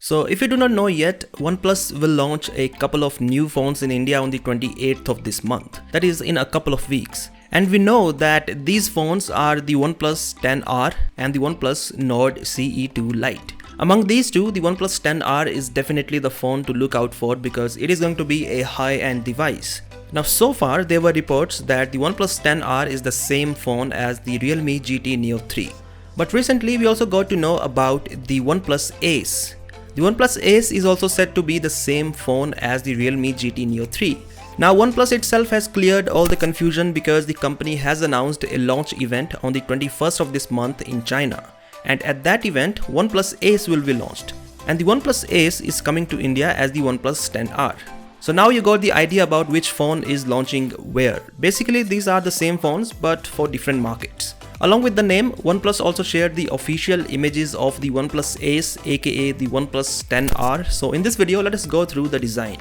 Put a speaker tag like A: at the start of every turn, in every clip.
A: So if you do not know yet, OnePlus will launch a couple of new phones in India on the 28th of this month. That is in a couple of weeks. And we know that these phones are the OnePlus 10R and the OnePlus NORD CE2 Lite. Among these two, the OnePlus 10R is definitely the phone to look out for because it is going to be a high-end device. Now so far there were reports that the OnePlus 10R is the same phone as the Realme GT Neo 3. But recently we also got to know about the OnePlus Ace. The OnePlus Ace is also said to be the same phone as the Realme GT Neo 3. Now OnePlus itself has cleared all the confusion because the company has announced a launch event on the 21st of this month in China. And at that event, OnePlus Ace will be launched. And the OnePlus Ace is coming to India as the OnePlus 10R. So now you got the idea about which phone is launching where. Basically these are the same phones but for different markets. Along with the name, OnePlus also shared the official images of the OnePlus Ace aka the OnePlus 10R. So in this video let us go through the design.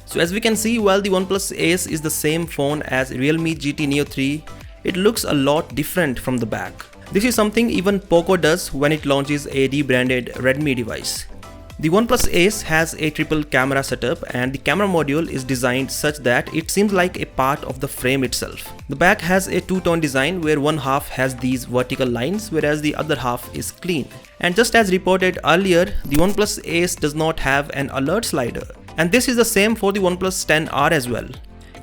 A: So as we can see, while the OnePlus Ace is the same phone as Realme GT Neo 3, it looks a lot different from the back. This is something even Poco does when it launches a rebranded Redmi device. The OnePlus Ace has a triple camera setup and the camera module is designed such that it seems like a part of the frame itself. The back has a two-tone design where one half has these vertical lines whereas the other half is clean. And just as reported earlier, the OnePlus Ace does not have an alert slider. And this is the same for the OnePlus 10R as well.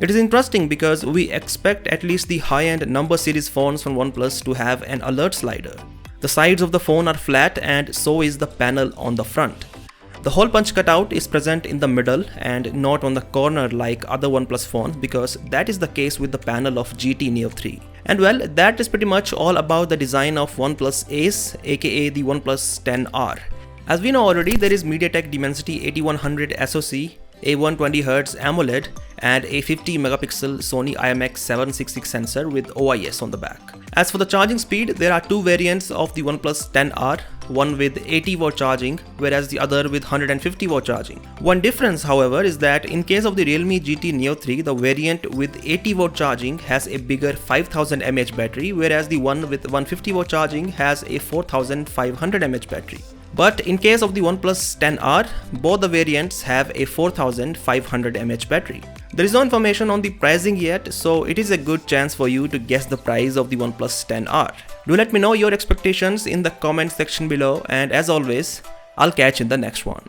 A: It is interesting because we expect at least the high-end number series phones from OnePlus to have an alert slider. The sides of the phone are flat and so is the panel on the front. The hole punch cutout is present in the middle and not on the corner like other OnePlus phones because that is the case with the panel of GT Neo 3. And well, that is pretty much all about the design of OnePlus Ace aka the OnePlus 10R. As we know already, there is MediaTek Dimensity 8100 SoC, a 120Hz AMOLED and a 50 megapixel Sony IMX766 sensor with OIS on the back. As for the charging speed, there are two variants of the OnePlus 10R, one with 80W charging whereas the other with 150W charging. One difference however is that in case of the Realme GT Neo 3, the variant with 80W charging has a bigger 5000 mAh battery whereas the one with 150W charging has a 4500 mAh battery. But in case of the OnePlus 10R, both the variants have a 4500 mAh battery. There is no information on the pricing yet, so it is a good chance for you to guess the price of the OnePlus 10R. Do let me know your expectations in the comment section below, and as always, I'll catch you in the next one.